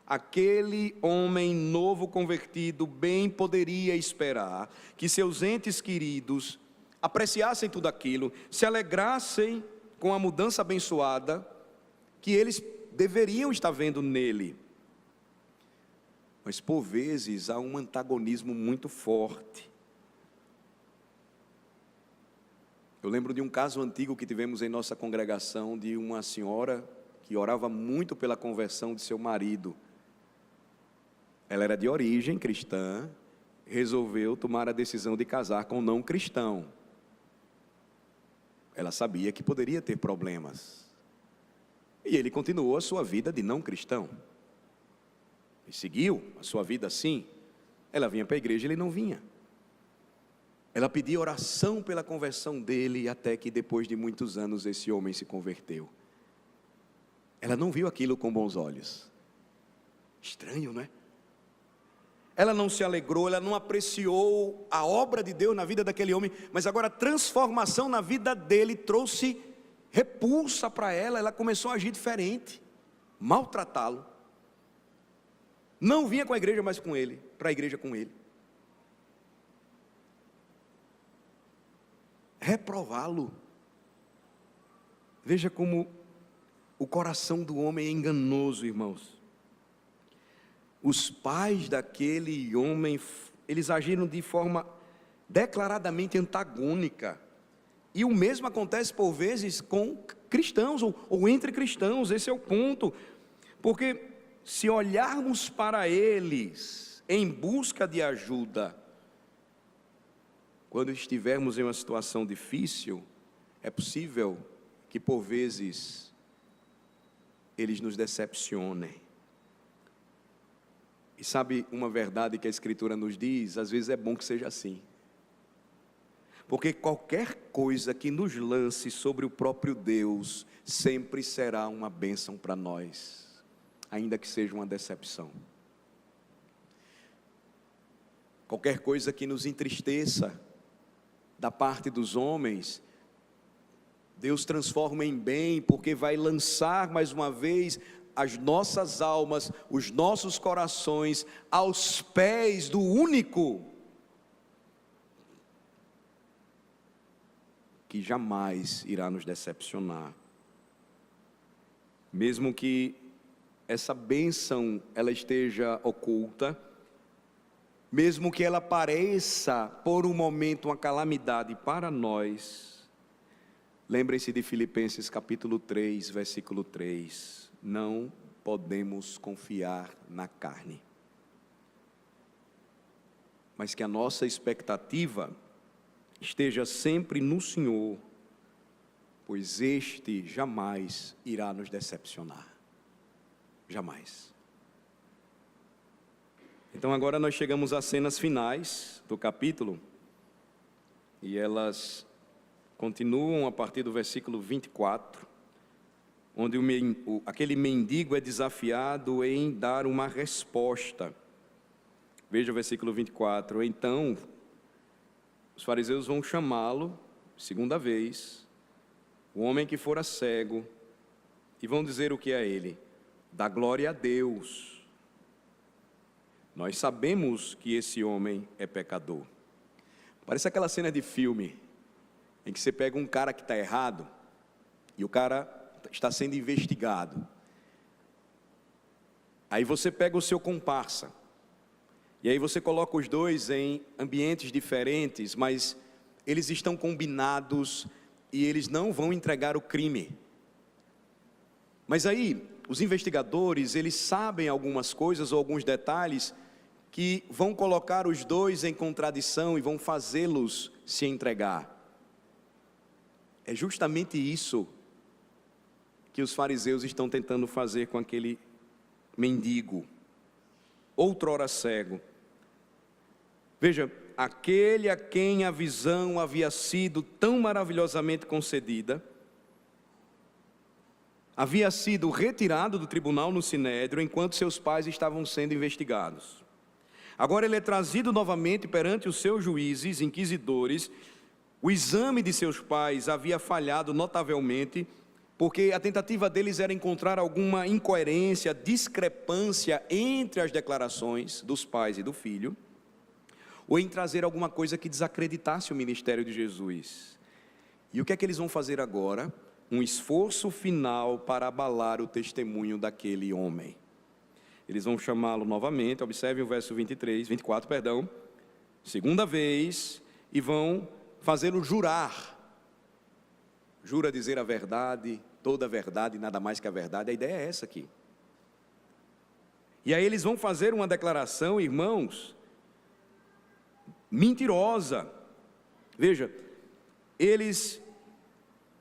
aquele homem novo convertido bem poderia esperar que seus entes queridos apreciassem tudo aquilo, se alegrassem com a mudança abençoada que eles deveriam estar vendo nele. Mas por vezes há um antagonismo muito forte. Eu lembro de um caso antigo que tivemos em nossa congregação, de uma senhora que orava muito pela conversão de seu marido. Ela era de origem cristã, resolveu tomar a decisão de casar com um não cristão. Ela sabia que poderia ter problemas. E ele continuou a sua vida de não cristão. E seguiu a sua vida assim. Ela vinha para a igreja, ele não vinha. Ela pedia oração pela conversão dele, até que depois de muitos anos esse homem se converteu. Ela não viu aquilo com bons olhos. Estranho, não é? Ela não se alegrou, ela não apreciou a obra de Deus na vida daquele homem, mas agora a transformação na vida dele trouxe repulsa para ela. Ela começou a agir diferente, maltratá-lo. Não vinha com a igreja mais com ele, para a igreja com ele. Reprová-lo. Veja como o coração do homem é enganoso, irmãos. Os pais daquele homem, eles agiram de forma declaradamente antagônica. E o mesmo acontece por vezes com cristãos, ou entre cristãos. Esse é o ponto. Porque se olharmos para eles em busca de ajuda, quando estivermos em uma situação difícil, é possível que por vezes eles nos decepcionem. E sabe uma verdade que a Escritura nos diz? Às vezes é bom que seja assim. Porque qualquer coisa que nos lance sobre o próprio Deus sempre será uma bênção para nós, ainda que seja uma decepção. Qualquer coisa que nos entristeça da parte dos homens, Deus transforma em bem, porque vai lançar mais uma vez as nossas almas, os nossos corações aos pés do único que jamais irá nos decepcionar. Mesmo que essa bênção ela esteja oculta, mesmo que ela pareça por um momento uma calamidade para nós, lembrem-se de Filipenses capítulo 3, versículo 3, não podemos confiar na carne, mas que a nossa expectativa esteja sempre no Senhor, pois este jamais irá nos decepcionar. Jamais. Então agora nós chegamos às cenas finais do capítulo, e elas continuam a partir do versículo 24, onde aquele mendigo é desafiado em dar uma resposta. Veja o versículo 24. Então, os fariseus vão chamá-lo, segunda vez, o homem que fora cego, e vão dizer o que a ele? Dá glória a Deus. Nós sabemos que esse homem é pecador. Parece aquela cena de filme, em que você pega um cara que está errado, e o cara está sendo investigado. Aí você pega o seu comparsa, e aí você coloca os dois em ambientes diferentes, mas eles estão combinados e eles não vão entregar o crime. Mas aí, os investigadores, eles sabem algumas coisas ou alguns detalhes que vão colocar os dois em contradição e vão fazê-los se entregar. É justamente isso que os fariseus estão tentando fazer com aquele mendigo, outrora cego. Veja, aquele a quem a visão havia sido tão maravilhosamente concedida, havia sido retirado do tribunal no Sinédrio, enquanto seus pais estavam sendo investigados. Agora ele é trazido novamente perante os seus juízes, inquisidores. O exame de seus pais havia falhado notavelmente, porque a tentativa deles era encontrar alguma incoerência, discrepância entre as declarações dos pais e do filho, ou em trazer alguma coisa que desacreditasse o ministério de Jesus. E o que é que eles vão fazer agora? Um esforço final para abalar o testemunho daquele homem. Eles vão chamá-lo novamente, observe o verso 24, segunda vez, e vão fazê-lo jurar. Jura dizer a verdade, toda a verdade e nada mais que a verdade. A ideia é essa aqui. E aí eles vão fazer uma declaração, irmãos, mentirosa. Veja, eles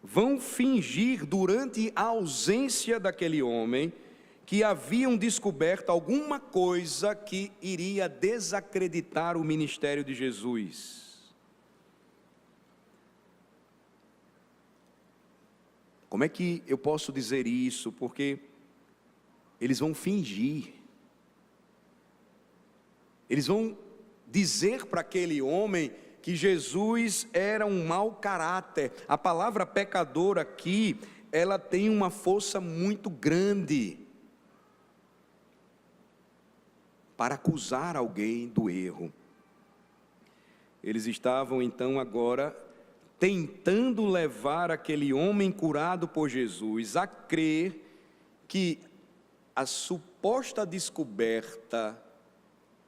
vão fingir durante a ausência daquele homem que haviam descoberto alguma coisa que iria desacreditar o ministério de Jesus. Como é que eu posso dizer isso? Porque eles vão fingir. Eles vão dizer para aquele homem que Jesus era um mau caráter. A palavra pecador aqui, ela tem uma força muito grande para acusar alguém do erro. Eles estavam então agora tentando levar aquele homem curado por Jesus a crer que a suposta descoberta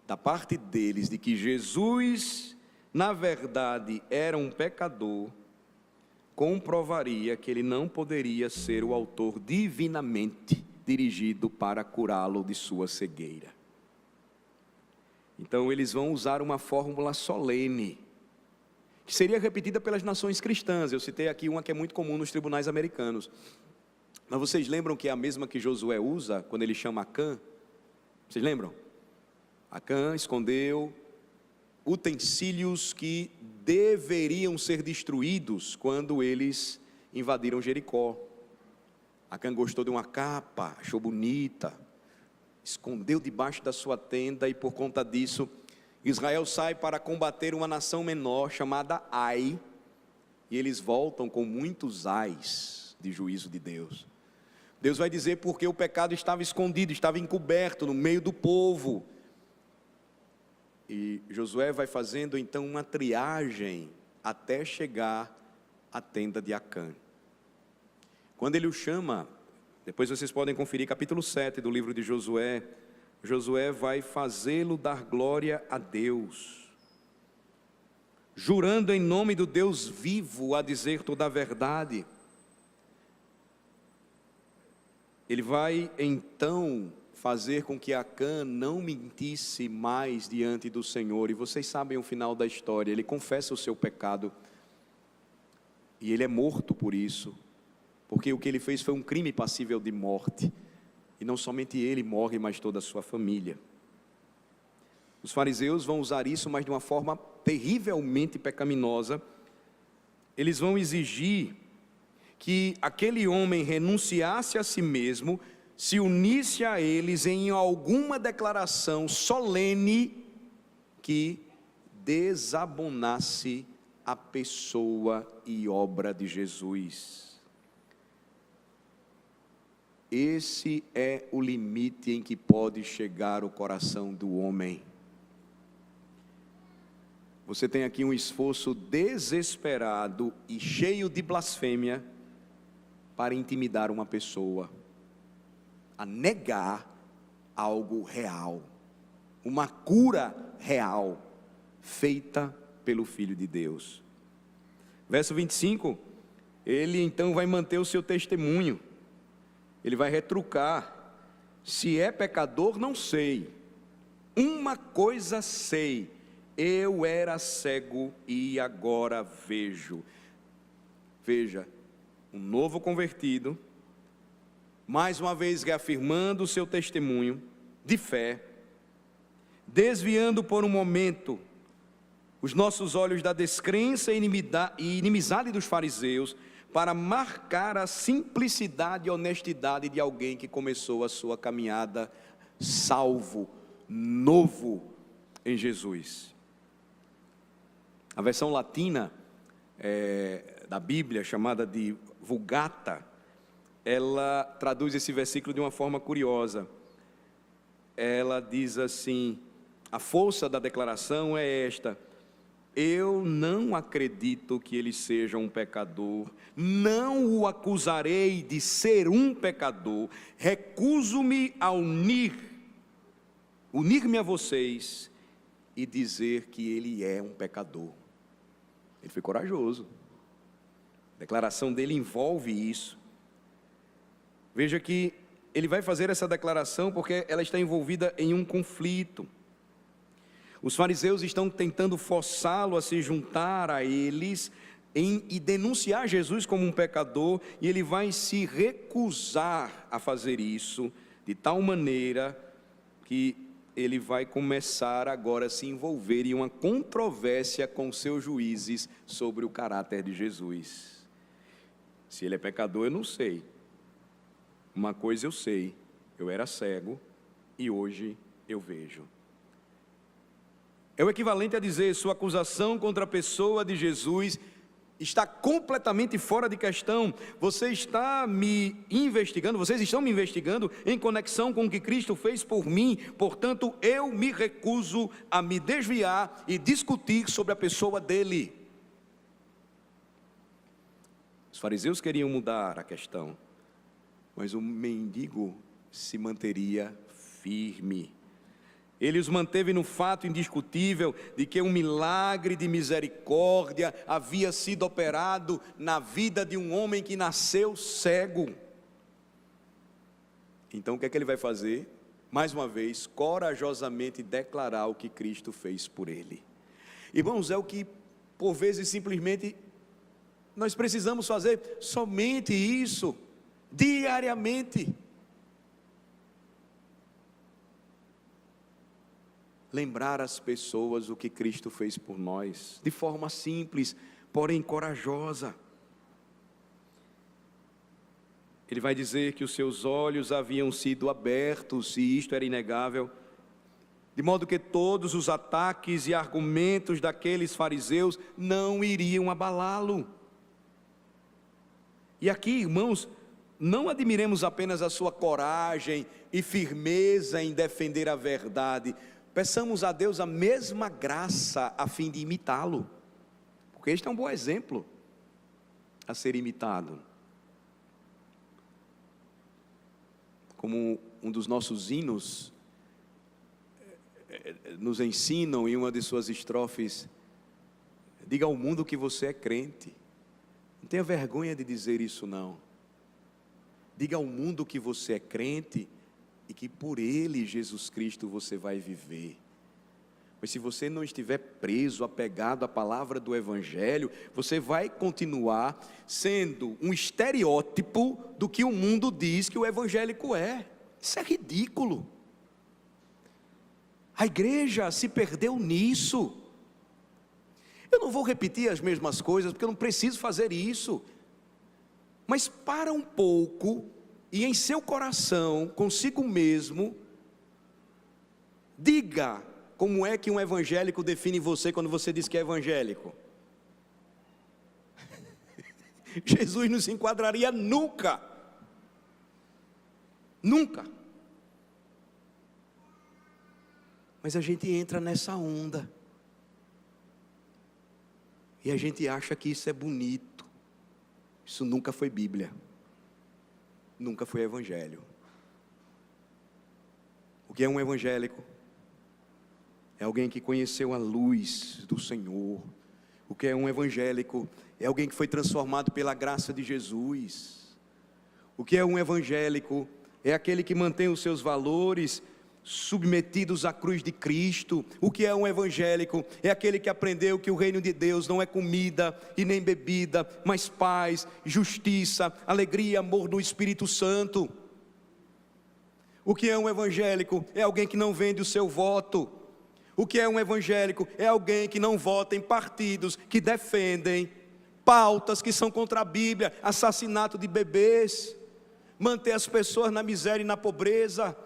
da parte deles de que Jesus, na verdade, era um pecador, comprovaria que ele não poderia ser o autor divinamente dirigido para curá-lo de sua cegueira. Então eles vão usar uma fórmula solene, que seria repetida pelas nações cristãs. Eu citei aqui uma que é muito comum nos tribunais americanos. Mas vocês lembram que é a mesma que Josué usa quando ele chama Acã? Vocês lembram? Acã escondeu utensílios que deveriam ser destruídos quando eles invadiram Jericó. Acã gostou de uma capa, achou bonita, escondeu debaixo da sua tenda, e por conta disso Israel sai para combater uma nação menor chamada Ai, e eles voltam com muitos ais de juízo de Deus. Deus vai dizer porque o pecado estava escondido, estava encoberto no meio do povo. E Josué vai fazendo então uma triagem até chegar à tenda de Acã. Quando ele o chama, depois vocês podem conferir capítulo 7 do livro de Josué, Josué vai fazê-lo dar glória a Deus, jurando em nome do Deus vivo a dizer toda a verdade. Ele vai então fazer com que Acã não mentisse mais diante do Senhor. E vocês sabem o final da história. Ele confessa o seu pecado e ele é morto por isso, porque o que ele fez foi um crime passível de morte. E não somente ele morre, mas toda a sua família. Os fariseus vão usar isso, mas de uma forma terrivelmente pecaminosa. Eles vão exigir que aquele homem renunciasse a si mesmo, se unisse a eles em alguma declaração solene que desabonasse a pessoa e obra de Jesus. Esse é o limite em que pode chegar o coração do homem. Você tem aqui um esforço desesperado e cheio de blasfêmia para intimidar uma pessoa a negar algo real, uma cura real, feita pelo Filho de Deus. Verso 25, ele então vai manter o seu testemunho, ele vai retrucar: se é pecador, não sei, uma coisa sei, eu era cego e agora vejo. Veja, um novo convertido, mais uma vez reafirmando o seu testemunho de fé, desviando por um momento os nossos olhos da descrença e inimizade dos fariseus, para marcar a simplicidade e honestidade de alguém que começou a sua caminhada salvo, novo em Jesus. A versão latina da Bíblia, chamada de Vulgata, ela traduz esse versículo de uma forma curiosa. Ela diz assim, a força da declaração é esta: eu não acredito que ele seja um pecador, não o acusarei de ser um pecador, recuso-me a unir-me a vocês e dizer que ele é um pecador. Ele foi corajoso, a declaração dele envolve isso. Veja que ele vai fazer essa declaração porque ela está envolvida em um conflito. Os fariseus estão tentando forçá-lo a se juntar a eles e denunciar Jesus como um pecador, e ele vai se recusar a fazer isso, de tal maneira que ele vai começar agora a se envolver em uma controvérsia com seus juízes sobre o caráter de Jesus. Se ele é pecador, eu não sei. Uma coisa eu sei, eu era cego e hoje eu vejo. É o equivalente a dizer: sua acusação contra a pessoa de Jesus está completamente fora de questão. Você está me investigando, vocês estão me investigando em conexão com o que Cristo fez por mim, portanto eu me recuso a me desviar e discutir sobre a pessoa dele. Os fariseus queriam mudar a questão, mas o mendigo se manteria firme. Ele os manteve no fato indiscutível de que um milagre de misericórdia havia sido operado na vida de um homem que nasceu cego. Então o que é que ele vai fazer? Mais uma vez, corajosamente declarar o que Cristo fez por ele. Irmãos, é o que por vezes simplesmente nós precisamos fazer, somente isso, diariamente. Lembrar as pessoas o que Cristo fez por nós, de forma simples, porém corajosa. Ele vai dizer que os seus olhos haviam sido abertos, e isto era inegável, de modo que todos os ataques e argumentos daqueles fariseus não iriam abalá-lo. E aqui, irmãos, não admiremos apenas a sua coragem e firmeza em defender a verdade, peçamos a Deus a mesma graça a fim de imitá-lo, porque este é um bom exemplo a ser imitado. Como um dos nossos hinos nos ensinam em uma de suas estrofes: diga ao mundo que você é crente. Não tenha vergonha de dizer isso não. Diga ao mundo que você é crente e que por Ele, Jesus Cristo, você vai viver. Mas se você não estiver preso, apegado à palavra do Evangelho, você vai continuar sendo um estereótipo do que o mundo diz que o evangélico é. Isso é ridículo. A igreja se perdeu nisso. Eu não vou repetir as mesmas coisas, porque eu não preciso fazer isso. Mas para um pouco, e em seu coração, consigo mesmo, diga como é que um evangélico define você quando você diz que é evangélico. Jesus não se enquadraria nunca. Nunca. Mas a gente entra nessa onda. E a gente acha que isso é bonito. Isso nunca foi Bíblia. Nunca foi Evangelho. O que é um evangélico? É alguém que conheceu a luz do Senhor. O que é um evangélico? é alguém que foi transformado pela graça de Jesus. O que é um evangélico? É aquele que mantém os seus valores submetidos à cruz de Cristo. O que é um evangélico? É aquele que aprendeu que o reino de Deus não é comida e nem bebida, mas paz, justiça, alegria e amor no Espírito Santo. O que é um evangélico? É alguém que não vende o seu voto. O que é um evangélico? É alguém que não vota em partidos que defendem pautas que são contra a Bíblia, assassinato de bebês, manter as pessoas na miséria e na pobreza,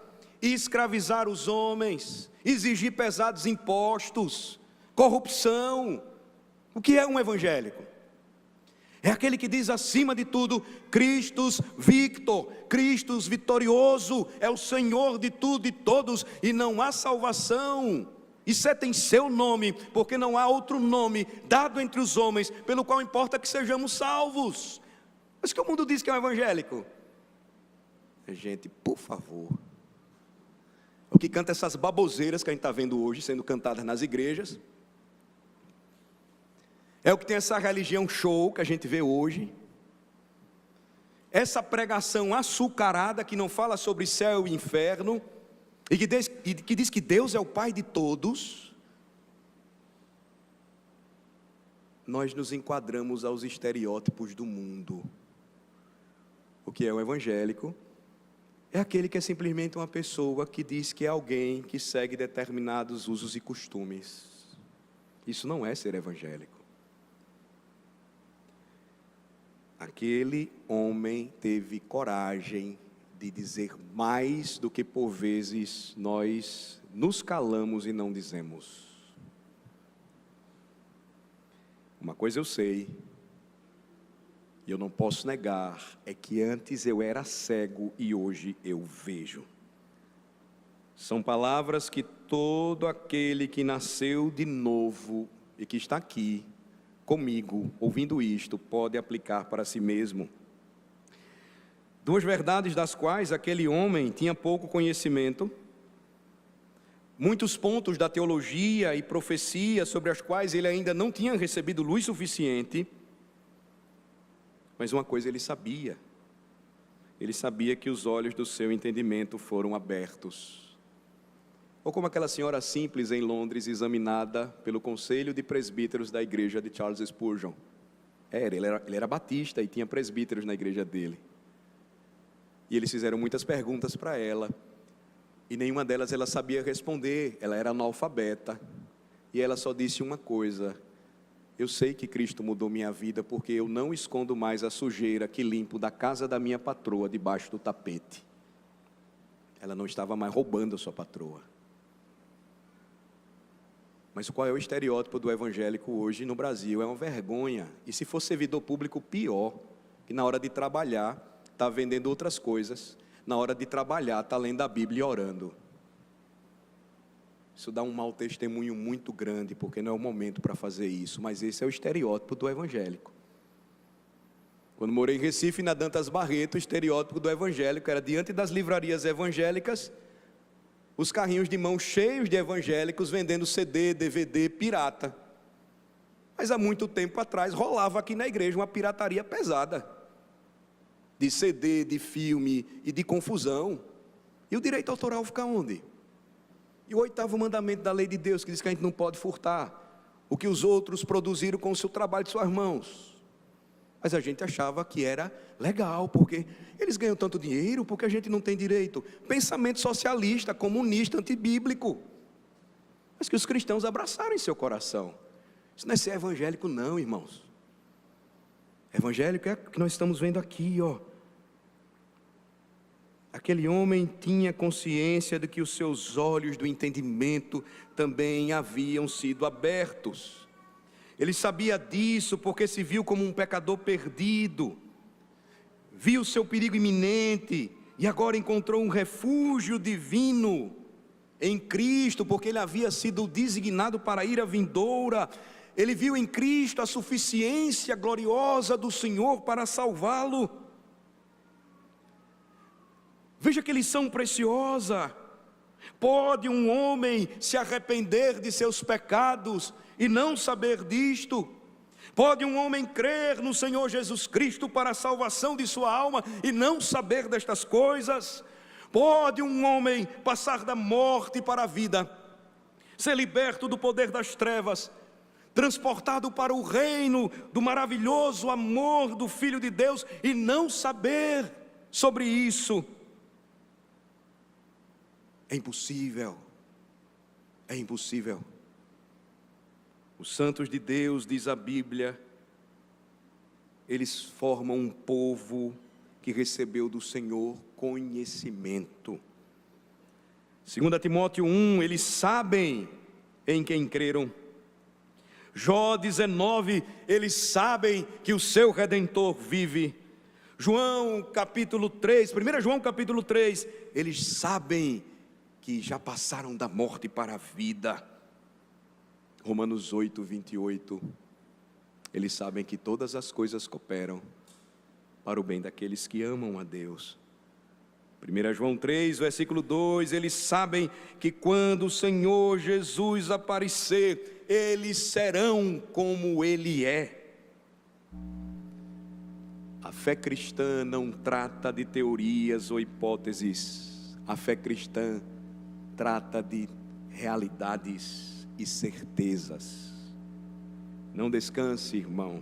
escravizar os homens, exigir pesados impostos, corrupção. O que é um evangélico? É aquele que diz acima de tudo, Christus Victor, Christus vitorioso, é o Senhor de tudo e todos, e não há salvação, exceto em seu nome, porque não há outro nome dado entre os homens, pelo qual importa que sejamos salvos. Mas que o mundo diz que é um evangélico? Gente, por favor, o que canta essas baboseiras que a gente está vendo hoje, sendo cantadas nas igrejas, é o que tem essa religião show que a gente vê hoje, essa pregação açucarada que não fala sobre céu e inferno, e que diz que Deus é o Pai de todos. Nós nos enquadramos aos estereótipos do mundo. O que é o evangélico? É aquele que é simplesmente uma pessoa que diz que é alguém que segue determinados usos e costumes. Isso não é ser evangélico. Aquele homem teve coragem de dizer mais do que por vezes nós nos calamos e não dizemos. Uma coisa eu sei, e eu não posso negar, é que antes eu era cego e hoje eu vejo. São palavras que todo aquele que nasceu de novo e que está aqui comigo, ouvindo isto, pode aplicar para si mesmo. Duas verdades das quais aquele homem tinha pouco conhecimento, muitos pontos da teologia e profecia sobre as quais ele ainda não tinha recebido luz suficiente, mas uma coisa ele sabia que os olhos do seu entendimento foram abertos. Ou como aquela senhora simples em Londres, examinada pelo conselho de presbíteros da igreja de Charles Spurgeon. Ele era batista e tinha presbíteros na igreja dele. E eles fizeram muitas perguntas para ela, e nenhuma delas ela sabia responder, ela era analfabeta. E ela só disse uma coisa: eu sei que Cristo mudou minha vida, porque eu não escondo mais a sujeira que limpo da casa da minha patroa debaixo do tapete. Ela não estava mais roubando a sua patroa. Mas qual é o estereótipo do evangélico hoje no Brasil? É uma vergonha. E se for servidor público, pior. Que na hora de trabalhar, está vendendo outras coisas. Na hora de trabalhar, está lendo a Bíblia e orando. Isso dá um mau testemunho muito grande, porque não é o momento para fazer isso. Mas esse é o estereótipo do evangélico. Quando morei em Recife, na Dantas Barreto, o estereótipo do evangélico era diante das livrarias evangélicas, os carrinhos de mão cheios de evangélicos vendendo CD, DVD, pirata. Mas há muito tempo atrás rolava aqui na igreja uma pirataria pesada, de CD, de filme e de confusão. E o direito autoral fica onde? E o 8º mandamento da lei de Deus, que diz que a gente não pode furtar o que os outros produziram com o seu trabalho de suas mãos. Mas a gente achava que era legal, porque eles ganham tanto dinheiro, porque a gente não tem direito. Pensamento socialista, comunista, antibíblico. Mas que os cristãos abraçaram em seu coração. Isso não é ser evangélico não, irmãos. Evangélico é o que nós estamos vendo aqui, ó. Aquele homem tinha consciência de que os seus olhos do entendimento também haviam sido abertos. Ele sabia disso porque se viu como um pecador perdido, viu o seu perigo iminente e agora encontrou um refúgio divino em Cristo, porque ele havia sido designado para a ira vindoura. Ele viu em Cristo a suficiência gloriosa do Senhor para salvá-lo. Veja que lição preciosa. Pode um homem se arrepender de seus pecados e não saber disto? Pode um homem crer no Senhor Jesus Cristo para a salvação de sua alma e não saber destas coisas? Pode um homem passar da morte para a vida, ser liberto do poder das trevas, transportado para o reino do maravilhoso amor do Filho de Deus e não saber sobre isso? É impossível. É impossível. Os santos de Deus, diz a Bíblia, eles formam um povo que recebeu do Senhor conhecimento. 2 Timóteo 1, eles sabem em quem creram. Jó 19, eles sabem que o seu Redentor vive. João capítulo 3, 1 João capítulo 3, eles sabem que já passaram da morte para a vida. Romanos 8, 28, eles sabem que todas as coisas cooperam para o bem daqueles que amam a Deus. 1 João 3, versículo 2, eles sabem que quando o Senhor Jesus aparecer, eles serão como Ele é. A fé cristã não trata de teorias ou hipóteses, a fé cristã trata de realidades e certezas. Não descanse, irmão,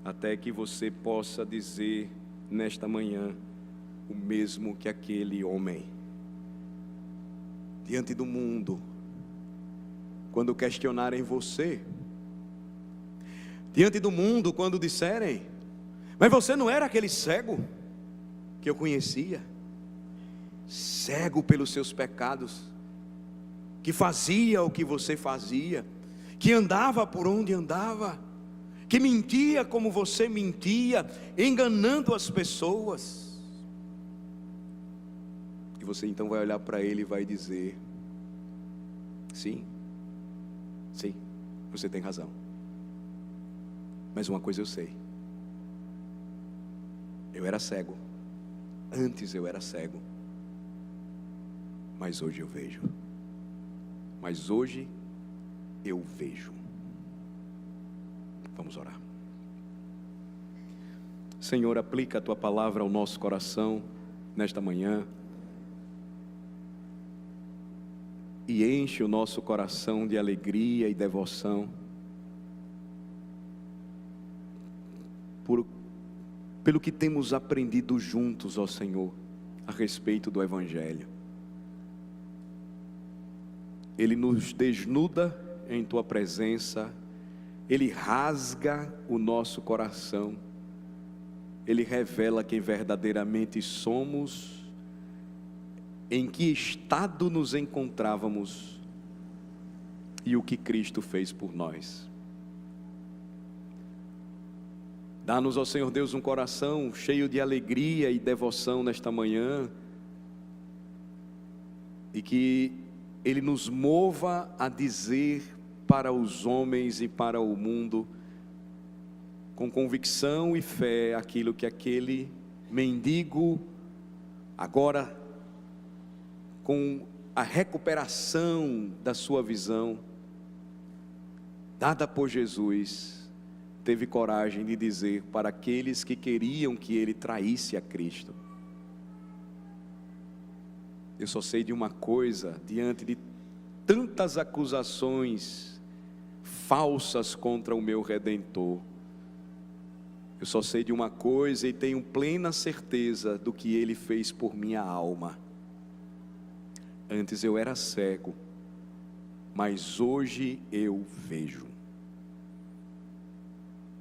até que você possa dizer nesta manhã o mesmo que aquele homem. Diante do mundo, quando questionarem você, diante do mundo, quando disserem: mas você não era aquele cego que eu conhecia, cego pelos seus pecados, que fazia o que você fazia, que andava por onde andava, que mentia como você mentia, enganando as pessoas. E você então vai olhar para ele e vai dizer: sim, você tem razão, mas uma coisa eu sei, eu era cego, antes eu era cego, mas hoje eu vejo. Mas hoje eu vejo. Vamos orar. Senhor, aplica a Tua palavra ao nosso coração nesta manhã e enche o nosso coração de alegria e devoção pelo que temos aprendido juntos, ó Senhor, a respeito do Evangelho. Ele nos desnuda em Tua presença, Ele rasga o nosso coração, Ele revela quem verdadeiramente somos, em que estado nos encontrávamos e o que Cristo fez por nós. Dá-nos, ó Senhor Deus, um coração cheio de alegria e devoção nesta manhã, e que Ele nos mova a dizer para os homens e para o mundo, com convicção e fé, aquilo que aquele mendigo, agora com a recuperação da sua visão, dada por Jesus, teve coragem de dizer para aqueles que queriam que ele traísse a Cristo: eu só sei de uma coisa, diante de tantas acusações falsas contra o meu Redentor, eu só sei de uma coisa e tenho plena certeza do que Ele fez por minha alma. Antes eu era cego, mas hoje eu vejo.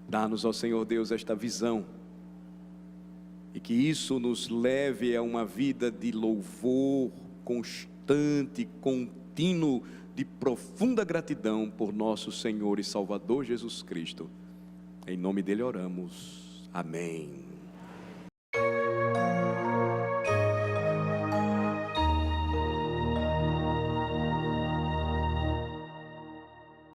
Dá-nos, ó Senhor Deus, esta visão, e que isso nos leve a uma vida de louvor constante, contínuo, de profunda gratidão por nosso Senhor e Salvador Jesus Cristo. Em nome dele oramos. Amém.